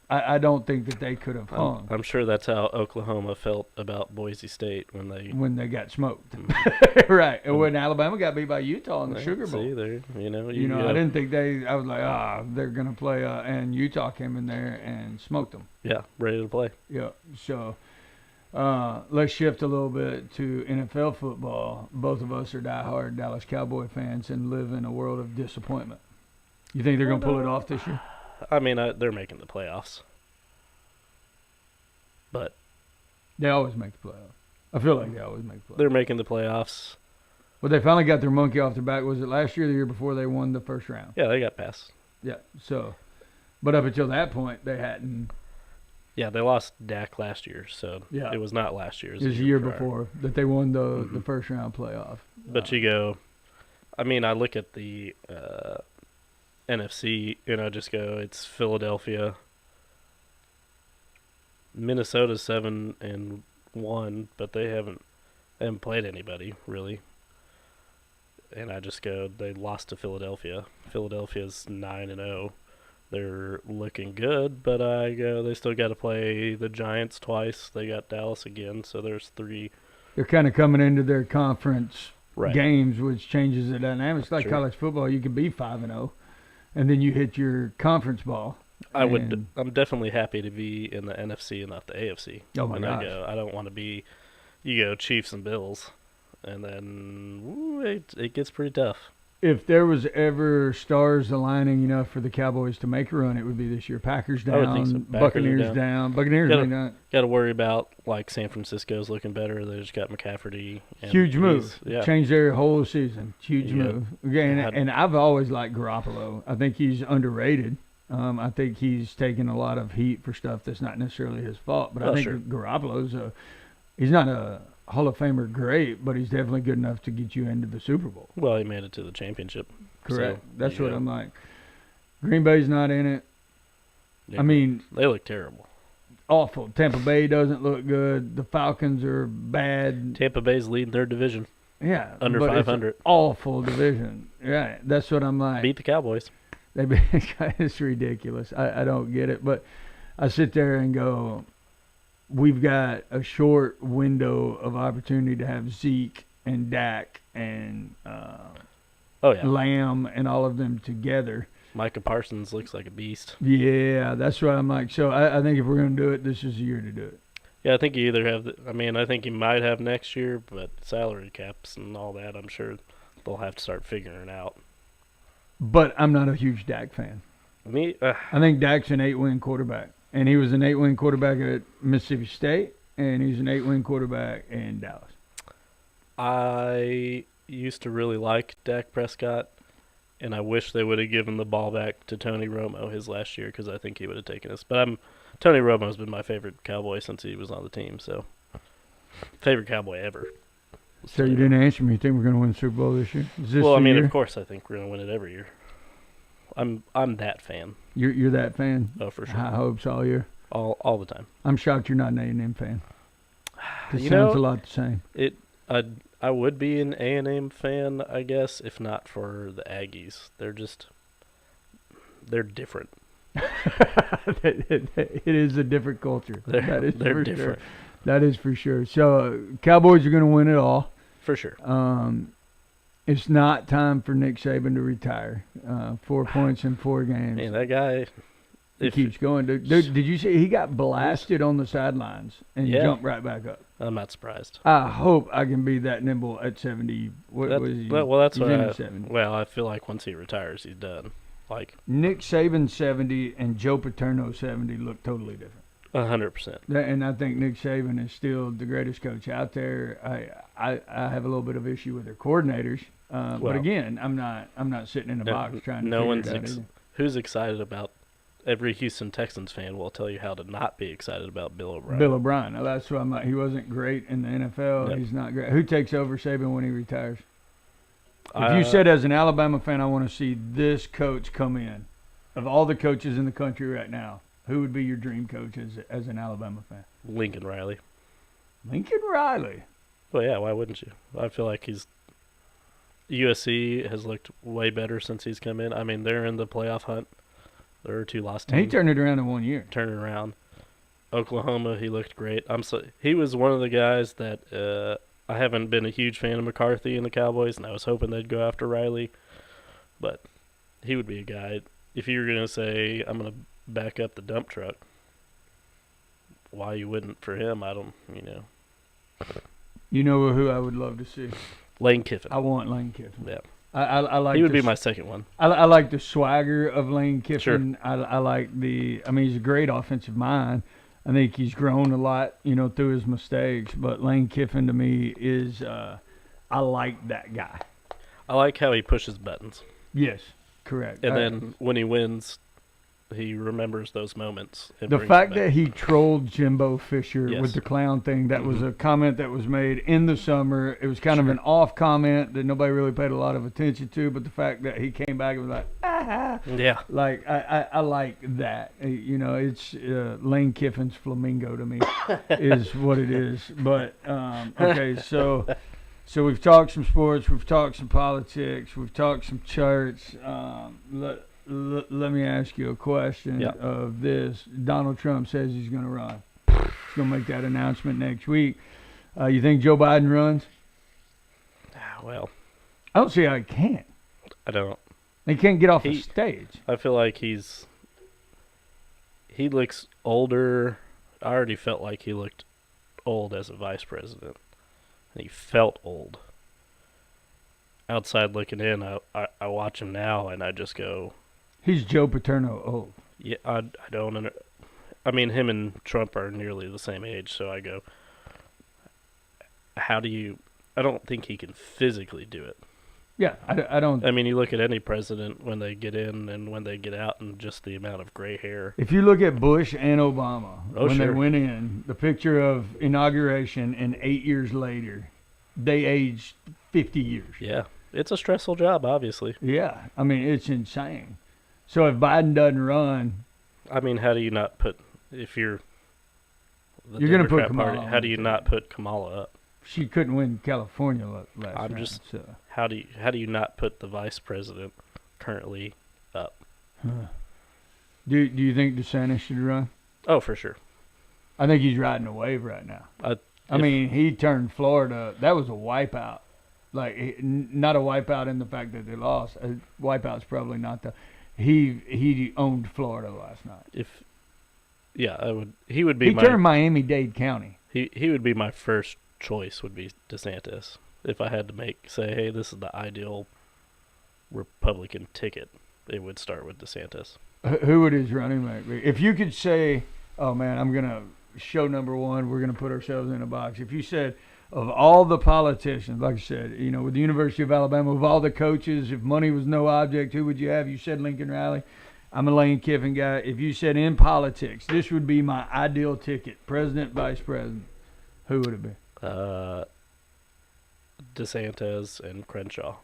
I don't think that they could have hung. I'm sure that's how Oklahoma felt about Boise State when they got smoked. Right. And when Alabama got beat by Utah in the Sugar Bowl. See, there, I didn't think I was like, they're going to play. And Utah came in there and smoked them. Yeah, ready to play. Yeah. So let's shift a little bit to NFL football. Both of us are diehard Dallas Cowboy fans and live in a world of disappointment. You think they're going to pull it off this year? I mean, they're making the playoffs, but they always make the playoffs. I feel like they always make the playoffs. They're making the playoffs. Well, they finally got their monkey off their back. Was it last year or the year before they won the first round? Yeah, they got past. Yeah, so, but up until that point, they hadn't. Yeah, they lost Dak last year, so yeah. It was not last year. It was the year before that they won the first round playoff. But you go, I mean, I look at the NFC, just go, it's Philadelphia. Minnesota's 7-1, but they haven't played anybody really. And I just go, they lost to Philadelphia. Philadelphia's 9-0. They're looking good, but I go, they still got to play the Giants twice. They got Dallas again, so there's 3. They're kind of coming into their conference right. games, which changes the dynamics. Like college football, you can be 5-0. And then you hit your conference ball. I'm definitely happy to be in the NFC and not the AFC. Oh my gosh. I don't want to be. You go Chiefs and Bills, and then it gets pretty tough. if there was ever stars aligning enough for the Cowboys to make a run, it would be this year. Packers I would think so. down, Packers are Buccaneers down. down. Buccaneers Gotta- may not. Got to worry about like San Francisco's looking better. They just got McCaffrey. And Huge move. Yeah. Changed their whole season. Huge Yep. move. Again, Had- and I've always liked Garoppolo. I think he's underrated. I think he's taken a lot of heat for stuff that's not necessarily his fault. But I Oh, think sure. Garoppolo's he's not a Hall of Famer great, but he's definitely good enough to get you into the Super Bowl. Well, he made it to the championship. Correct. So, That's there you what go. I'm like. Green Bay's not in it. Yeah. I mean, They look terrible. awful. Tampa Bay doesn't look good. The Falcons are bad. Tampa Bay's leading their division. Yeah, Under but it's an 500. awful division. Yeah, that's what I'm like. Beat the Cowboys. It's ridiculous. I don't get it, but I sit there and go, we've got a short window of opportunity to have Zeke and Dak and Oh yeah. Lamb and all of them together. Micah Parsons looks like a beast. Yeah, that's what I'm like. So I think if we're going to do it, this is the year to do it. Yeah, I think you either have. I think you might have next year, but salary caps and all that, I'm sure they'll have to start figuring it out. But I'm not a huge Dak fan. Me, I think Dak's an 8-win quarterback. And he was an 8-win quarterback at Mississippi State, and he's an 8-win quarterback in Dallas. I used to really like Dak Prescott, and I wish they would have given the ball back to Tony Romo his last year because I think he would have taken us. But Tony Romo's been my favorite Cowboy since he was on the team. So favorite Cowboy ever. So you didn't answer me. You think we're going to win the Super Bowl this year? Is this Well, the I mean, year? of course, I think we're gonna win it every year. I'm that fan. You're that fan? Oh, for sure. High hopes all year. All the time. I'm shocked you're not an A&M fan. It You sounds know, a lot the same. I would be an A&M fan, I guess, if not for the Aggies. They're different. It is a different culture. That is They're for different Sure. That is for sure. So Cowboys are going to win it all. for sure. It's not time for Nick Saban to retire. 4 points in 4 games. Man, that guy. He keeps going. Dude, did you see he got blasted on the sidelines and Yeah. jumped right back up? I'm not surprised. I hope I can be that nimble at 70. What That- was he? well, that's he's what in I. his 70s. Well, I feel like once he retires, he's done. Like Nick Saban 70 and Joe Paterno 70 look totally different. 100%. And I think Nick Saban is still the greatest coach out there. I have a little bit of issue with their coordinators, but Well, again, I'm not sitting in a box trying to no figure one's it out either. who's excited about. Every Houston Texans fan will tell you how to not be excited about Bill O'Brien. Bill O'Brien. Now, that's what I'm like. He wasn't great in the NFL. Yep. He's not great. Who takes over Saban when he retires? If you Uh, said as an Alabama fan, I want to see this coach come in, of all the coaches in the country right now, who would be your dream coach as an Alabama fan? Lincoln Riley. Lincoln Riley. Well, yeah, why wouldn't you? I feel like USC has looked way better since he's come in. I mean, they're in the playoff hunt. There are 2 lost And he teams. turned it around in 1 year. Turning around. Oklahoma, he looked great. He was one of the guys that I haven't been a huge fan of McCarthy and the Cowboys, and I was hoping they'd go after Riley. But he would be a guy. If you were gonna say I'm gonna back up the dump truck, why you wouldn't for him? I don't. You know who I would love to see? Lane Kiffin. I want Lane Kiffin. Yeah, I like he would the be my second one. I like the swagger of Lane Sure. Kiffin. I like I mean, he's a great offensive mind. I think he's grown a lot, through his mistakes. But Lane Kiffin to me is, I like that guy. I like how he pushes buttons, Yes, correct. and then when he wins, he remembers those moments. And the brings fact it back. that he trolled Jimbo Fisher Yes. with the clown thing, that was Mhm. a comment that was made in the summer. It was kind of Sure. an off comment that nobody really paid a lot of attention to, but the fact that he came back and was like, ah, Yeah, like I like that. It's Lane Kiffin's flamingo to me is what it is. But okay, so we've talked some sports, we've talked some politics, we've talked some church. Let me ask you a question Yeah. of this. Donald Trump says he's going to run. He's going to make that announcement next week. You think Joe Biden runs? well, I don't see how he can't. I don't. He can't get off the He- stage. I feel like he looks older. I already felt like he looked old as a vice president. And he felt old. outside looking in, I watch him now and I just go, He's Joe Paterno old. yeah, I don't. I mean, him and Trump are nearly the same age, so I go, how do you? I don't think he can physically do it. Yeah, I don't. I mean, you look at any president when they get in and when they get out, and just the amount of gray hair. If you look at Bush and Obama, when they sure. went in, the picture of inauguration and 8 years later, they aged 50 years. Yeah, it's a stressful job, obviously. Yeah, I mean, it's insane. So if Biden doesn't run, I mean, how do you not put if you're the You're gonna put Democrat Party? Kamala How on do you the not put Kamala up? she couldn't win California last I'm round. just- So. How do you not put the vice president currently up? Huh. Do you think DeSantis should run? Oh, for sure. I think he's riding a wave right now. I If- mean, he turned Florida. That was a wipeout. Like, not a wipeout in the fact that they lost. A wipeout's probably not the. He owned Florida last night. I would. He would be He my. turned Miami-Dade County. He would be my first choice. Would be DeSantis if I had to say, hey, this is the ideal Republican ticket. It would start with DeSantis. Who would his running mate be? If you could say, oh man, I'm gonna show number one. We're gonna put ourselves in a box. If you said, of all the politicians, like I said, with the University of Alabama, of all the coaches, if money was no object, who would you have? You said Lincoln Riley. I'm a Lane Kiffin guy. If you said in politics, this would be my ideal ticket: president, vice president. Who would it be? DeSantis and Crenshaw.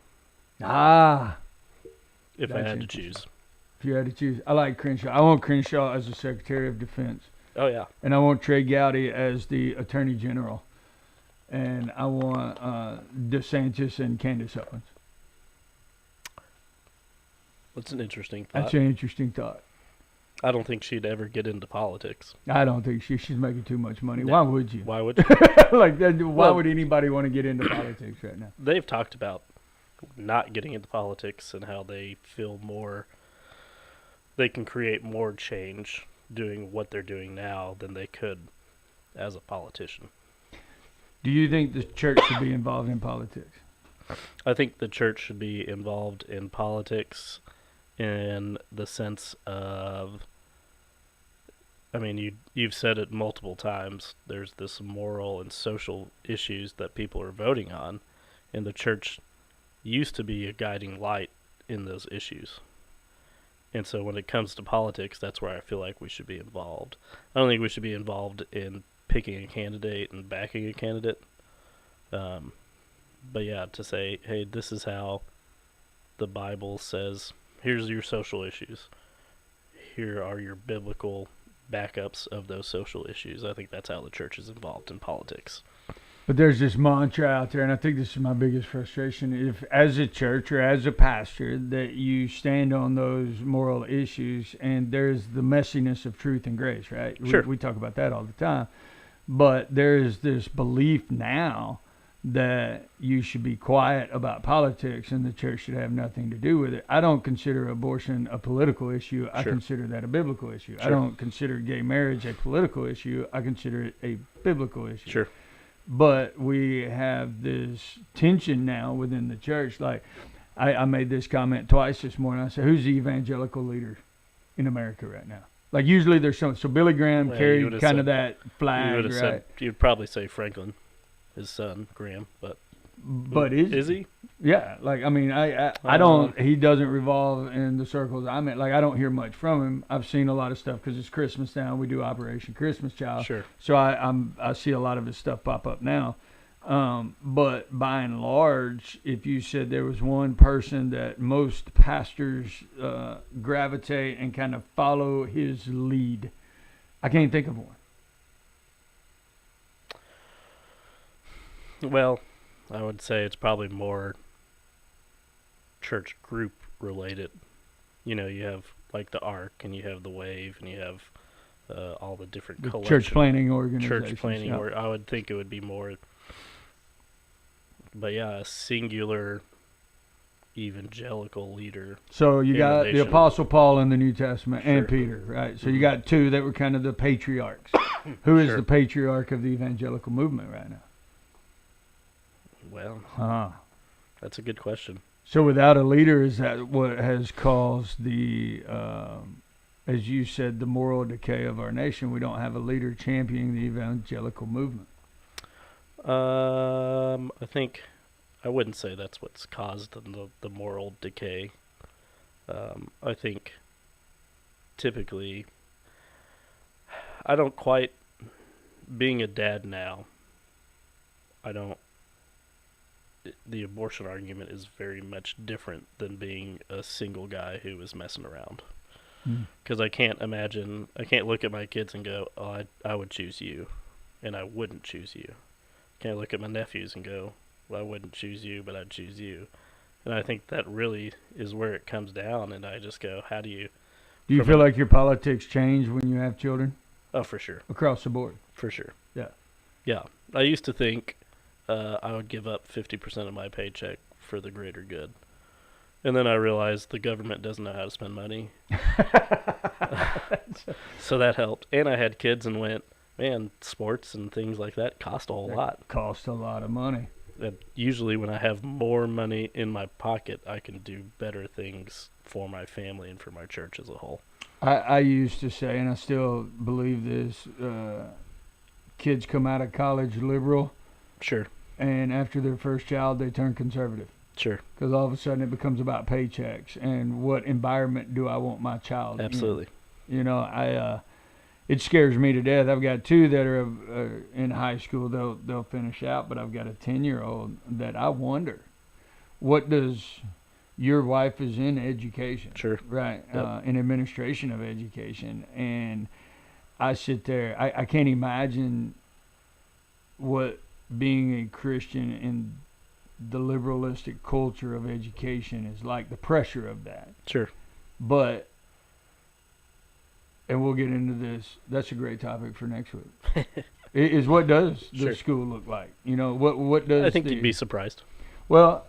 Ah, If I That's had to interesting. choose. if you had to choose, I like Crenshaw. I want Crenshaw as the Secretary of Defense, Oh yeah. and I want Trey Gowdy as the Attorney General, and I want DeSantis and Candace Owens. That's an interesting thought. That's an interesting thought. I don't think she'd ever get into politics. I don't think she's making too much money. No. Why would you? Why would you? Like that, why Well- would anybody want to get into politics right now? They've talked about not getting into politics and how they feel they can create more change doing what they're doing now than they could as a politician. Do you think the church should be involved in politics? I think the church should be involved in politics in the sense of, I mean, you've said it multiple times, there's this moral and social issues that people are voting on, and the church used to be a guiding light in those issues. And so when it comes to politics, that's where I feel like we should be involved. I don't think we should be involved in picking a candidate and backing a candidate. But yeah, to say, hey, this is how the Bible says, here's your social issues. Here are your biblical backups of those social issues. I think that's how the church is involved in politics. But there's this mantra out there, and I think this is my biggest frustration. If, as a church or as a pastor, that you stand on those moral issues, and there's the messiness of truth and grace, right? Sure. We talk about that all the time. But there is this belief now that you should be quiet about politics and the church should have nothing to do with it. I don't consider abortion a political issue. I Sure. consider that a biblical issue. I Sure. don't consider gay marriage a political issue. I consider it a biblical issue. Sure. But we have this tension now within the church. Like, I made this comment twice this morning. I said, who's the evangelical leader in America right now? Like, usually there's some. So Billy Graham Well, you carried would've kind of said- that You flag, would have right? said, you'd probably say Franklin, his son, Graham, but But is he? Yeah, like I mean, I don't. He doesn't revolve in the circles I'm in. Like I don't hear much from him. I've seen a lot of stuff because it's Christmas now. We do Operation Christmas Child, Sure. so I see a lot of his stuff pop up now. But by and large, if you said there was one person that most pastors gravitate and kind of follow his lead, I can't think of one. Well, I would say it's probably more church group related. You know, you have like the Ark, and you have the Wave, and you have all the different The collection church planning organizations. church planning. yeah. Or I would think it would be more, but yeah, a singular evangelical leader. So you in got the the nation. Apostle Paul in the New Testament and Sure. Peter, right? So you Mhm. got two that were kind of the patriarchs. Who is Sure. the patriarch of the evangelical movement right now? Well, Huh. That's a good question. So without a leader, is that what has caused the, as you said, the moral decay of our nation? We don't have a leader championing the evangelical movement. I think I wouldn't say that's what's caused the moral decay. I think typically, I don't quite, being a dad now, I don't, the abortion argument is very much different than being a single guy who was messing around. Because I can't look at my kids and go, oh, I would choose you, and I wouldn't choose you. Can't look at my nephews and go, well, I wouldn't choose you, but I'd choose you. And I think that really is where it comes down, and I just go, how do you... Do you feel like your politics change when you have children? Oh, for sure. Across the board? For sure. Yeah. Yeah. I used to think I would give up 50% of my paycheck for the greater good. And then I realized the government doesn't know how to spend money. So that helped. And I had kids and went, man, sports and things like that cost a whole lot. Cost a lot of money. And usually when I have more money in my pocket, I can do better things for my family and for my church as a whole. I used to say, and I still believe this, kids come out of college liberal. Sure. And after their first child, they turn conservative. Sure. Because all of a sudden it becomes about paychecks and what environment do I want my child in. Absolutely. You know, it scares me to death. I've got two that are in high school. They'll finish out, but I've got a 10-year-old that I wonder, what does your wife is in education? Sure. Right. Yep. In administration of education, and I sit there. I can't imagine what being a Christian in the liberalistic culture of education is like. The pressure of that. Sure. But. And we'll get into this. That's a great topic for next week. Is what does the school look like? You know, what does? I think you'd be surprised. Well,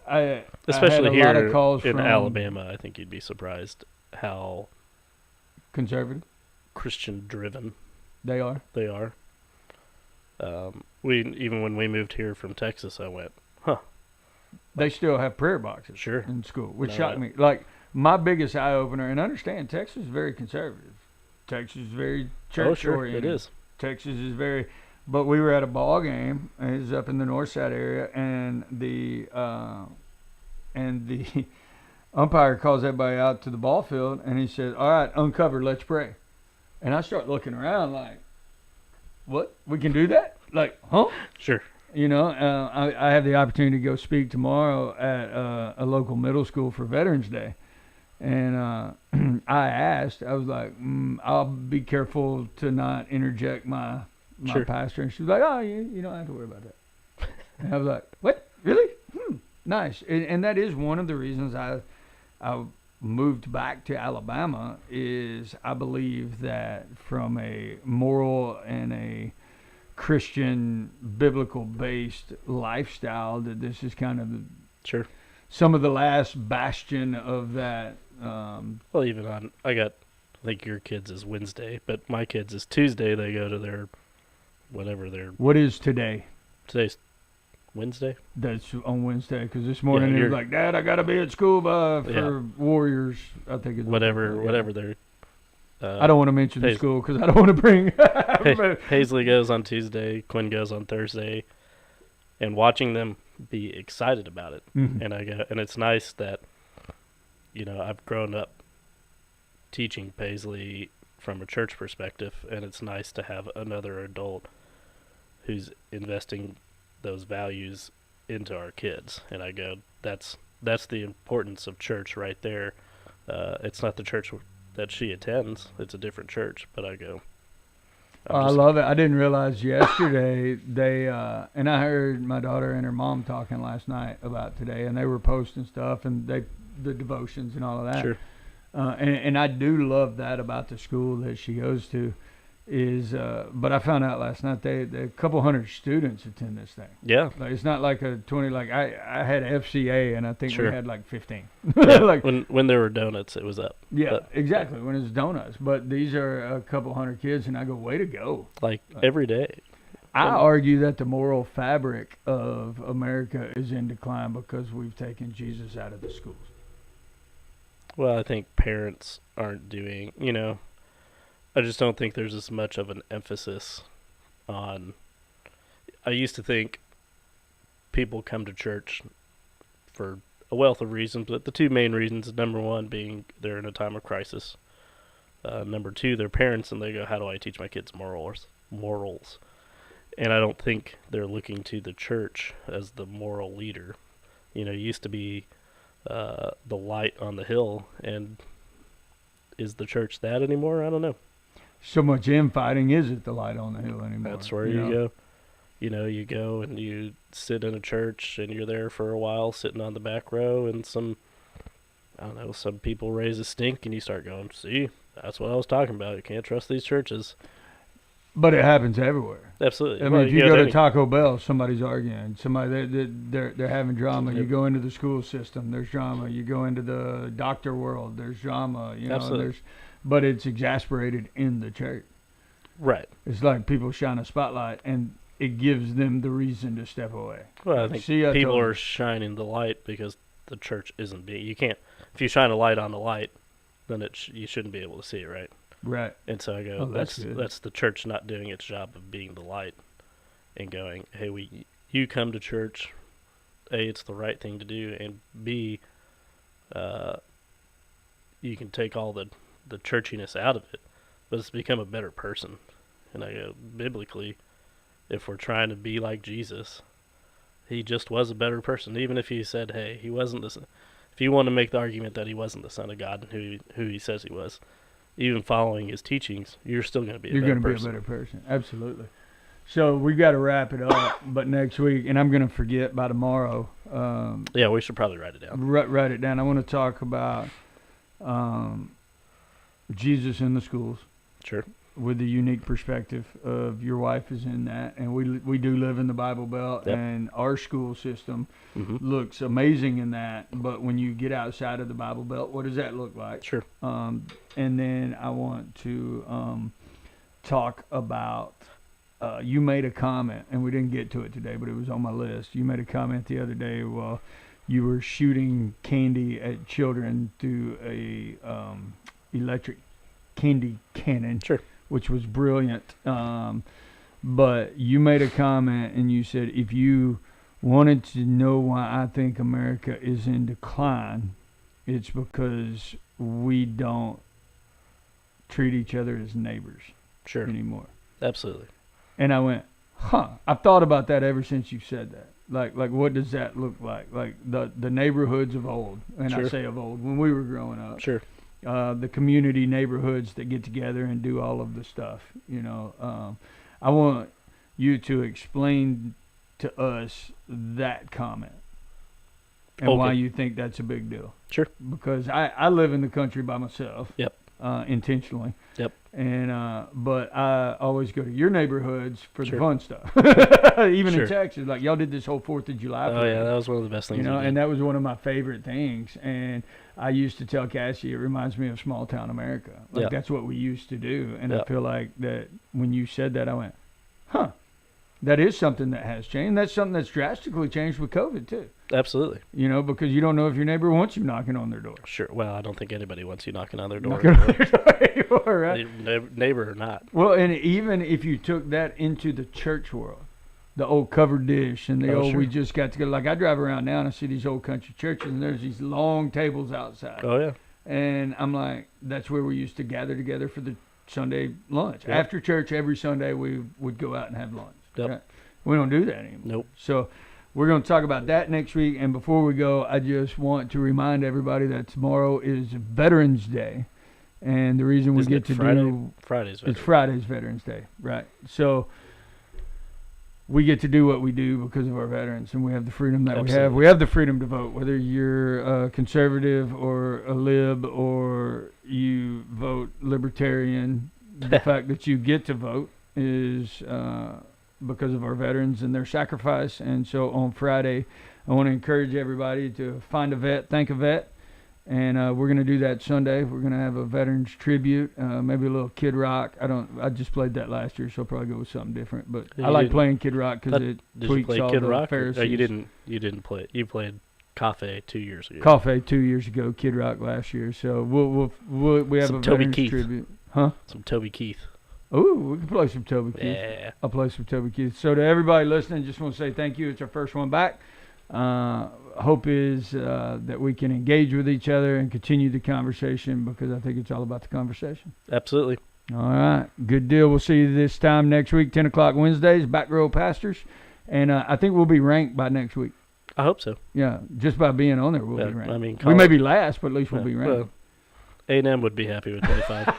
especially I had a here lot of calls in from Alabama, I think you'd be surprised how conservative Christian driven they are. They are. Even when we moved here from Texas, I went, huh. They still have prayer boxes Sure. in school, which shocked me. Like my biggest eye opener, and understand Texas is very conservative. Texas is very church oriented. It is. Texas is very, but we were at a ball game. It was up in the north side area, and the umpire calls everybody out to the ball field, and he said, "All right, uncover, let's pray." And I start looking around like, "What? We can do that? Like, huh?" Sure. You know, I have the opportunity to go speak tomorrow at a local middle school for Veterans Day. And I asked, I was like, I'll be careful to not interject my Sure. pastor. And she was like, oh, you don't have to worry about that. And I was like, what? Really? Nice. And that is one of the reasons I moved back to Alabama is I believe that from a moral and a Christian, biblical-based lifestyle, that this is kind of Sure. some of the last bastion of that. Well, even I think your kids is Wednesday, but my kids is Tuesday. They go to their, whatever their. What is today? Today's Wednesday. That's on Wednesday, because this morning he was like, Dad, I got to be at school for Warriors. I think it's whatever they're. I don't want to mention the school because I don't want to bring. Paisley goes on Tuesday. Quinn goes on Thursday, and watching them be excited about it, and and it's nice that, you know, I've grown up teaching Paisley from a church perspective, and it's nice to have another adult who's investing those values into our kids. And I go, that's the importance of church right there. It's not the church that she attends; it's a different church. But I go, I love it. I didn't realize yesterday they and I heard my daughter and her mom talking last night about today, and they were posting stuff and the devotions and all of that. Sure. And I do love that about the school that she goes to. But I found out last night they a couple hundred students attend this thing. Yeah. Like, it's not like a 20. Like I had FCA and I think we had like 15. Yeah, like when there were donuts, it was up. Yeah, but, exactly. When it's donuts, but these are a couple hundred kids, and I go, way to go! Like every day. I argue that the moral fabric of America is in decline because we've taken Jesus out of the schools. Well, I think parents aren't doing, I just don't think there's as much of an emphasis on. I used to think people come to church for a wealth of reasons, but the two main reasons, number one being they're in a time of crisis. Number two, they're parents and they go, how do I teach my kids morals? And I don't think they're looking to the church as the moral leader. It used to be the light on the hill, and is the church that anymore? I don't know. So much infighting isn't the light on the hill anymore. That's where you go. You go and you sit in a church and you're there for a while sitting on the back row, and some people raise a stink and you start going, see, that's what I was talking about. You can't trust these churches. But it happens everywhere. Absolutely. I mean, if you go to Taco Bell, somebody's arguing. They're having drama. Yep. You go into the school system, there's drama. You go into the doctor world, there's drama. Absolutely. But it's exasperated in the church. Right. It's like people shine a spotlight, and it gives them the reason to step away. Well, I think people are shining the light because the church isn't being. You can't. If you shine a light on the light, then you shouldn't be able to see it, right? Right. And so I go, that's the church not doing its job of being the light, and going, hey, you come to church. A, it's the right thing to do, and B, you can take all the churchiness out of it, but it's become a better person. And I go, biblically, if we're trying to be like Jesus, he just was a better person. Even if he said, hey, he wasn't the son. If you want to make the argument that he wasn't the Son of God and who he says he was, even following his teachings, you're still going to be a better person. You're going to be a better person. Absolutely. So we've got to wrap it up, but next week, and I'm going to forget by tomorrow. Yeah, we should probably write it down. Write it down. I want to talk about Jesus in the schools. Sure. With the unique perspective of your wife is in that, and we do live in the Bible Belt, yep. And our school system looks amazing in that. But when you get outside of the Bible Belt, what does that look like? Sure. And then I want to talk about. You made a comment, and we didn't get to it today, but it was on my list. You made a comment the other day while you were shooting candy at children through a electric candy cannon. Sure. Which was brilliant. But you made a comment and you said, if you wanted to know why I think America is in decline, it's because we don't treat each other as neighbors anymore. Absolutely. And I went, I've thought about that ever since you said that. Like what does that look like? Like the neighborhoods of old, and I say of old, when we were growing up. Sure. The community neighborhoods that get together and do all of the stuff, I want you to explain to us that comment and why you think that's a big deal. Sure. Because I live in the country by myself. Yep. Intentionally. Yep. And but I always go to your neighborhoods for the fun stuff. Even in Texas, like y'all did this whole 4th of July. Oh yeah, that was one of the best things. And that was one of my favorite things. And I used to tell Cassie, it reminds me of small town America. Like that's what we used to do. And I feel like that when you said that, I went, that is something that has changed. That's something that's drastically changed with COVID too. Absolutely. Because you don't know if your neighbor wants you knocking on their door. Sure. Well, I don't think anybody wants you knocking on their door. Anymore, right? Neighbor or not. Well, and even if you took that into the church world, the old covered dish and the we just got together. Like I drive around now and I see these old country churches and there's these long tables outside. Oh yeah. And I'm like, that's where we used to gather together for the Sunday lunch. Yep. After church every Sunday we would go out and have lunch. Yep. Right? We don't do that anymore. Nope. So we're going to talk about that next week. And before we go, I just want to remind everybody that tomorrow is Veterans Day. And the reason we get to Friday's Veterans Day, right? So we get to do what we do because of our veterans, and we have the freedom that we have. We have the freedom to vote, whether you're a conservative or a lib or you vote libertarian. The fact that you get to vote is because of our veterans and their sacrifice. And so on Friday, I want to encourage everybody to find a vet, thank a vet, And we're gonna do that Sunday. We're gonna have a veterans tribute, maybe a little Kid Rock. I just played that last year, so I'll probably go with something different. But I like playing Kid Rock because it tweaks all Kid the Rock? Pharisees. You didn't play it. You played Cafe 2 years ago. Cafe 2 years ago, Kid Rock last year. So we have some a Toby veterans Keith. tribute, huh? Some Toby Keith. Ooh, we can play some Toby Keith. Yeah. I'll play some Toby Keith. So to everybody listening, just want to say thank you. It's our first one back. Hope is that we can engage with each other and continue the conversation because I think it's all about the conversation. Absolutely. All right. Good deal. We'll see you this time next week, 10 o'clock Wednesdays, Back Row Pastors. And I think we'll be ranked by next week. I hope so. Yeah, just by being on there, we'll be ranked. I mean, we may be last, but at least we'll be ranked. Well, A&M would be happy with 25.